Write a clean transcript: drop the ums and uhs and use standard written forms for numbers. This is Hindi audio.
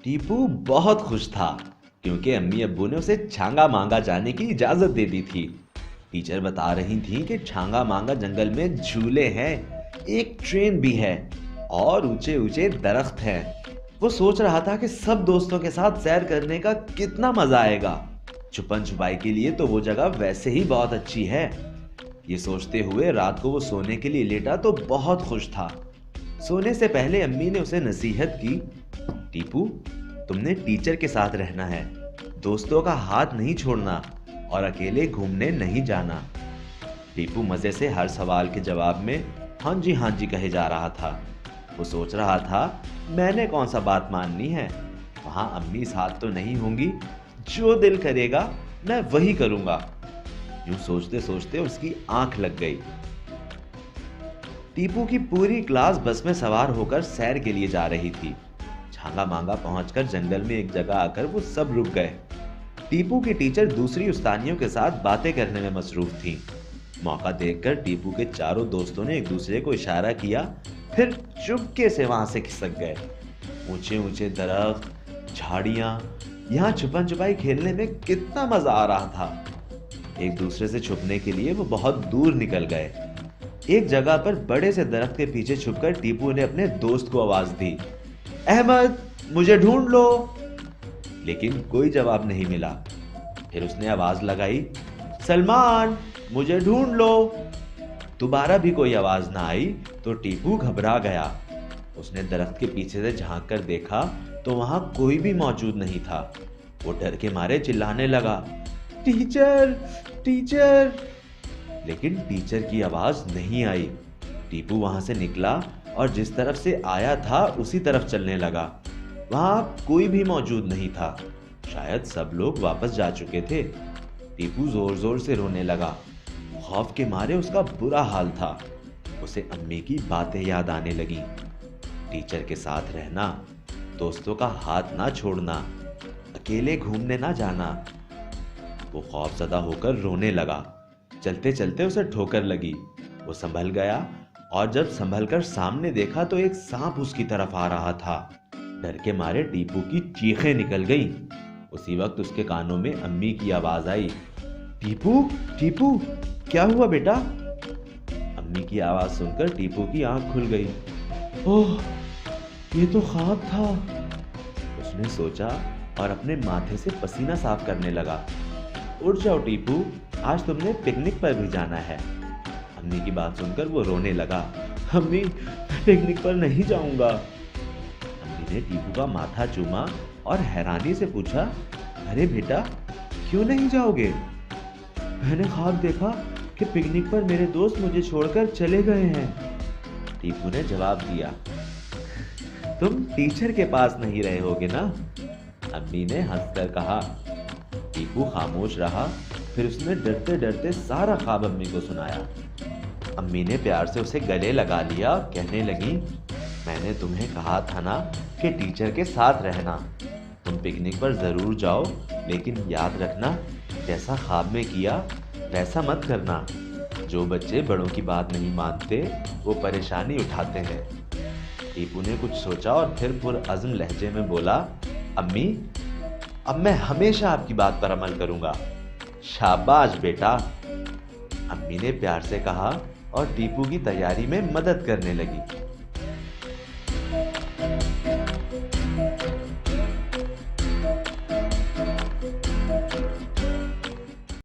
टीपू बहुत खुश था क्योंकि अम्मी अब्बू ने उसे छांगा मांगा जाने की इजाजत दे दी थी। टीचर बता रही थी कि छांगा मांगा जंगल में झूले हैं, एक ट्रेन भी है और ऊंचे ऊंचे दरख्त हैं। वो सोच रहा था कि सब दोस्तों के साथ सैर करने का कितना मजा आएगा। छुपन छुपाई के लिए तो वो जगह वैसे ही बहुत अच्छी है। ये सोचते हुए रात को वो सोने के लिए लेटा तो बहुत खुश था। सोने से पहले अम्मी ने उसे नसीहत की, टीपू तुमने टीचर के साथ रहना है, दोस्तों का हाथ नहीं छोड़ना और अकेले घूमने नहीं जाना। टीपू मजे से हर सवाल के जवाब में हाँ जी कहे जा रहा था। वो सोच रहा था मैंने कौन सा बात माननी है, वहां अम्मी साथ तो नहीं होंगी, जो दिल करेगा मैं वही करूंगा। यूं सोचते सोचते उसकी आंख लग गई। टीपू की पूरी क्लास बस में सवार होकर सैर के लिए जा रही थी। छांगा मांगा पहुंचकर जंगल में एक जगह आकर वो सब रुक गए। टीपू की टीचर दूसरी उस्तानियों के साथ बातें करने में मसरूफ थी। मौका देखकर टीपू के चारों दोस्तों ने एक दूसरे को इशारा किया, फिर चुपके से वहां से खिसक गए। ऊंचे ऊंचे दरख्त, झाड़ियां, यहाँ छुपन छुपाई खेलने में कितना मजा आ रहा था। एक दूसरे से छुपने के लिए वो बहुत दूर निकल गए। एक जगह पर बड़े से दरख्त के पीछे छुपकर टीपू ने अपने दोस्त को आवाज दी, अहमद मुझे ढूंढ लो। लेकिन कोई जवाब नहीं मिला। फिर उसने आवाज लगाई, सलमान मुझे ढूंढ लो। दोबारा भी कोई आवाज ना आई तो टीपू घबरा गया। उसने दरख्त के पीछे से झांक कर देखा तो वहां कोई भी मौजूद नहीं था। वो डर के मारे चिल्लाने लगा, टीचर टीचर। लेकिन टीचर की आवाज नहीं आई। टीपू वहां से निकला और जिस तरफ से आया था उसी तरफ चलने लगा। वहां कोई भी मौजूद नहीं था, शायद सब लोग वापस जा चुके थे। टीपू जोर जोर से रोने लगा। खौफ के मारे उसका बुरा हाल था। उसे अम्मी की बातें याद आने लगी, टीचर के साथ रहना, दोस्तों का हाथ ना छोड़ना, अकेले घूमने ना जाना। वो खौफजदा होकर रोने लगा। चलते चलते उसे ठोकर लगी। वो संभल गया और जब संभलकर सामने देखा तो एक सांप उसकी तरफ आ रहा था। डर के मारे टीपू की चीखें निकल गईं। उसी वक्त उसके कानों में अम्मी की आवाज आई, टीपू टीपू क्या हुआ बेटा। अम्मी की आवाज सुनकर टीपू की आंख खुल गई। ओह ये तो ख्वाब था, उसने सोचा और अपने माथे से पसीना साफ करने लगा। उठ जाओ टीपू, आज तुमने पिकनिक पर भी जाना है। अम्मी की बात सुनकर वो रोने लगा, अम्मी मैं पिकनिक पर नहीं जाऊंगा। अम्मी ने टीपू का माथा चूमा और हैरानी से पूछा, अरे बेटा क्यों नहीं जाओगे। मैंने ख्वाब देखा कि पिकनिक पर मेरे दोस्त मुझे छोड़कर चले गए हैं। टीपू ने जवाब दिया, तुम टीचर के पास नहीं रहे होगे ना। अम्मी ने हंसकर कहा। टीपू खामोश रहा। फिर उसने डरते डरते सारा ख्वाब अम्मी को सुनाया। अम्मी ने प्यार से उसे गले लगा लिया, कहने लगी, मैंने तुम्हें कहा था ना कि टीचर के साथ रहना। तुम पिकनिक पर जरूर जाओ, लेकिन याद रखना जैसा ख्वाब में किया वैसा मत करना। जो बच्चे बड़ों की बात नहीं मानते वो परेशानी उठाते हैं। टीपू ने कुछ सोचा और फिर पुरअज़्म लहजे में बोला, अम्मी अब मैं हमेशा आपकी बात पर अमल करूंगा। शाबाश बेटा, अम्मी ने प्यार से कहा और टीपू की तैयारी में मदद करने लगी।